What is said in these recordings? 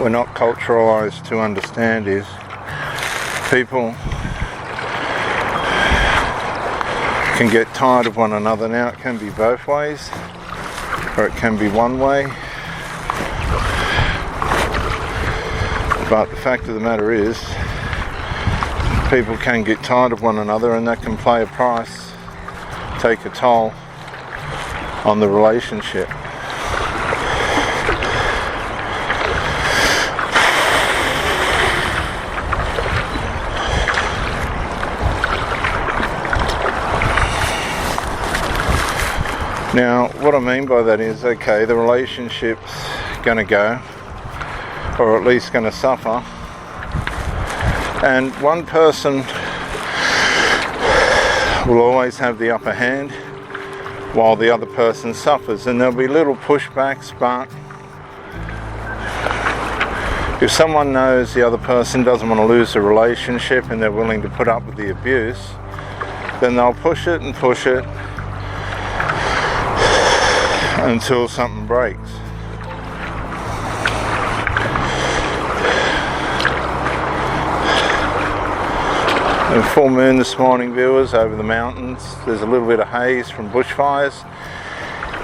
we're not culturalized to understand is people can get tired of one another. Now it can be both ways, or it can be one way, but the fact of the matter is people can get tired of one another, and that can play a price, take a toll on the relationship. Now, what I mean by that is, okay, the relationship's going to go, or at least going to suffer, and one person will always have the upper hand while the other person suffers, and there'll be little pushbacks, but if someone knows the other person doesn't want to lose the relationship and they're willing to put up with the abuse, then they'll push it and push it until something breaks. And full moon this morning, viewers, over the mountains. There's a little bit of haze from bushfires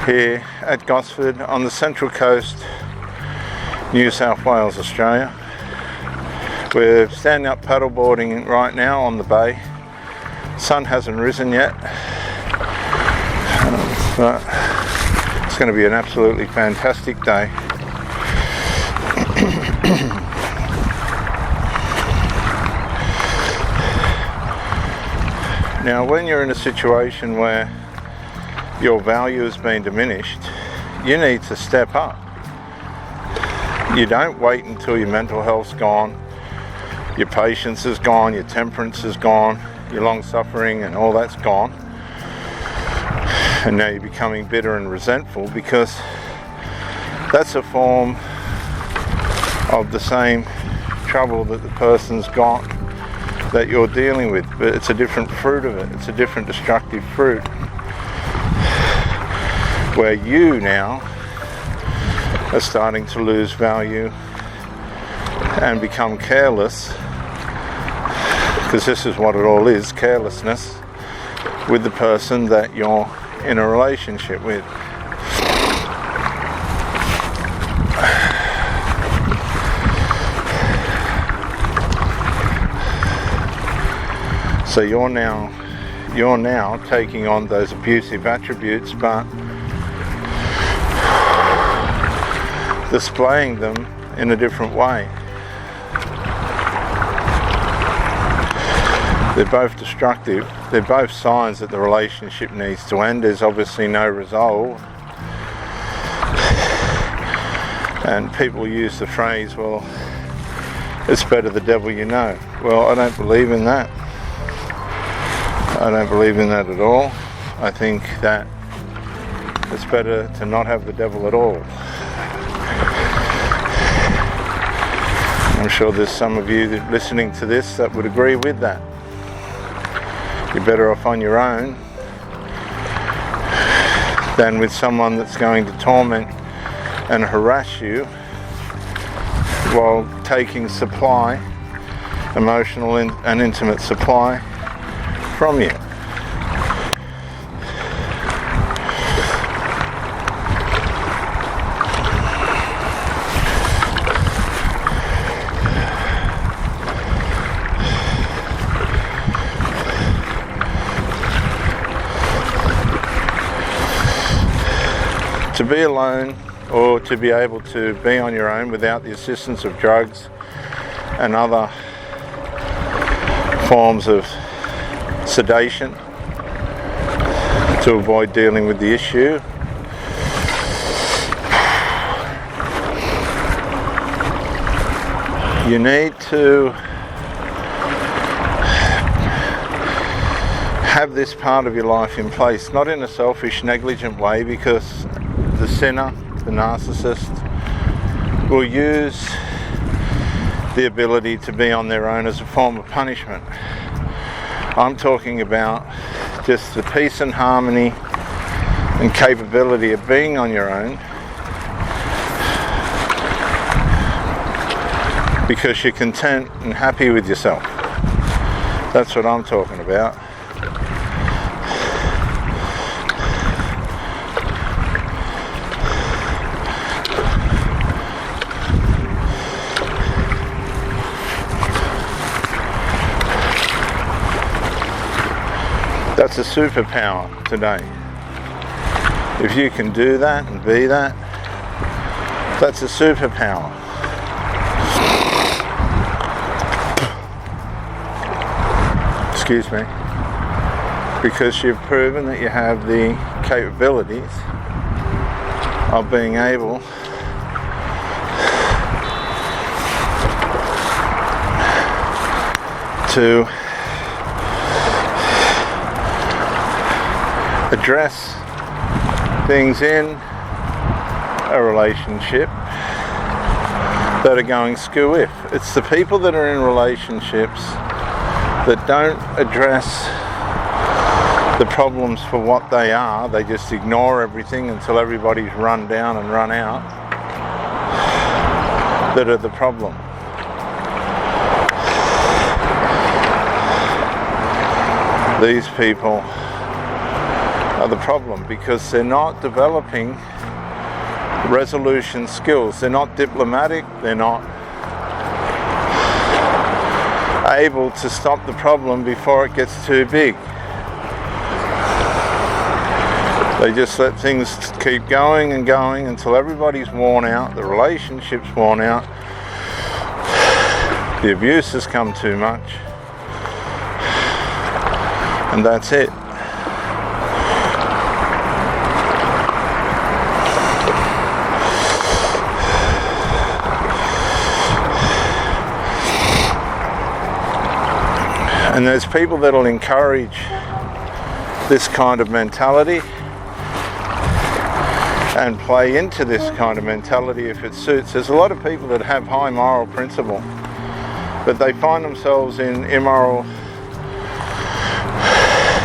here at Gosford on the central coast, New South Wales, Australia. We're standing up paddleboarding right now on the bay. Sun hasn't risen yet, but it's going to be an absolutely fantastic day. Now, when you're in a situation where your value has been diminished, you need to step up. You don't wait until your mental health's gone, your patience is gone, your temperance is gone, your long suffering and all that's gone, and now you're becoming bitter and resentful, because that's a form of the same trouble that the person's got that you're dealing with, but it's a different fruit of it. It's a different destructive fruit, where you now are starting to lose value and become careless, because this is what it all is, carelessness with the person that you're in a relationship with. So you're now taking on those abusive attributes, but displaying them in a different way. They're both destructive. They're both signs that the relationship needs to end. There's obviously no resolve. And people use the phrase, well, it's better the devil you know. Well, I don't believe in that. I don't believe in that at all. I think that it's better to not have the devil at all. I'm sure there's some of you listening to this that would agree with that. You're better off on your own than with someone that's going to torment and harass you while taking supply, emotional and intimate supply, from you. To be alone, or to be able to be on your own without the assistance of drugs and other forms of sedation to avoid dealing with the issue. You need to have this part of your life in place, not in a selfish, negligent way, because the sinner, the narcissist, will use the ability to be on their own as a form of punishment. I'm talking about just the peace and harmony and capability of being on your own because you're content and happy with yourself. That's what I'm talking about. That's a superpower today. If you can do that and be that, that's a superpower. Excuse me. Because you've proven that you have the capabilities of being able to address things in a relationship that are going skew-if. It's the people that are in relationships that don't address the problems for what they are. They just ignore everything until everybody's run down and run out, that are the problem. These people are the problem because they're not developing resolution skills. They're not diplomatic. They're not able to stop the problem before it gets too big. They just let things keep going and going until everybody's worn out, the relationship's worn out, the abuse has come too much, and that's it. And there's people that will encourage this kind of mentality and play into this kind of mentality if it suits. There's a lot of people that have high moral principle, but they find themselves in immoral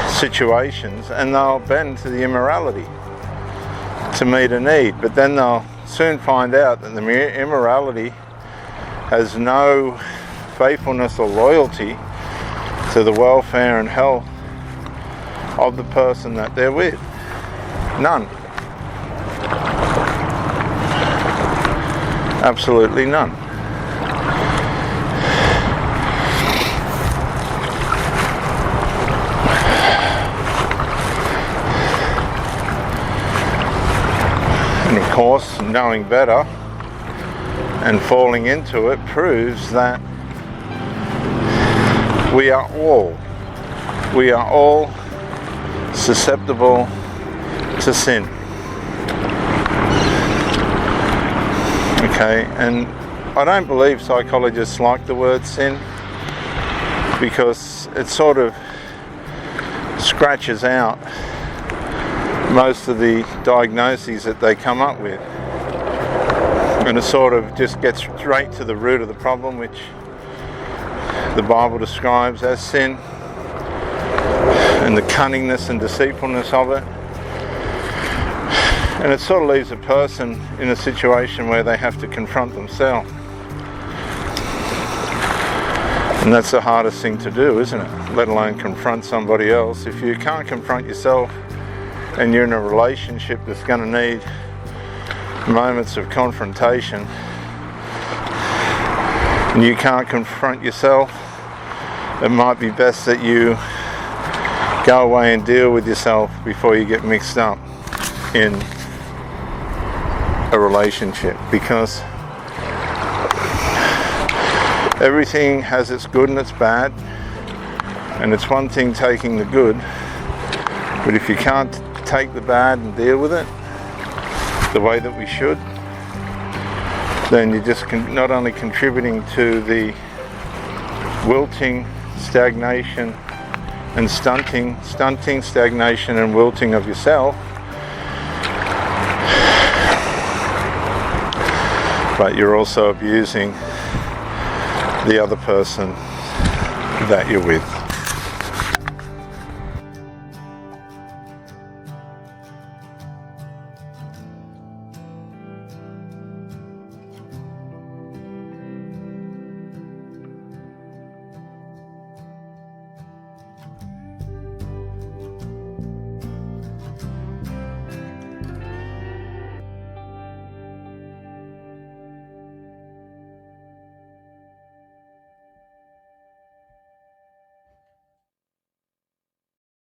situations and they'll bend to the immorality to meet a need, but then they'll soon find out that the immorality has no faithfulness or loyalty to the welfare and health of the person that they're with. None. Absolutely none. And of course, knowing better and falling into it proves that we are all susceptible to sin. Okay, and I don't believe psychologists like the word sin because it sort of scratches out most of the diagnoses that they come up with, and it sort of just gets straight to the root of the problem, which the Bible describes as sin, and the cunningness and deceitfulness of it. And it sort of leaves a person in a situation where they have to confront themselves. And that's the hardest thing to do, isn't it? Let alone confront somebody else. If you can't confront yourself and you're in a relationship that's going to need moments of confrontation, and you can't confront yourself, it might be best that you go away and deal with yourself before you get mixed up in a relationship, because everything has its good and its bad, and it's one thing taking the good, but if you can't take the bad and deal with it the way that we should, then you're just not only contributing to the wilting, stagnation and stunting, stagnation and wilting of yourself, but you're also abusing the other person that you're with.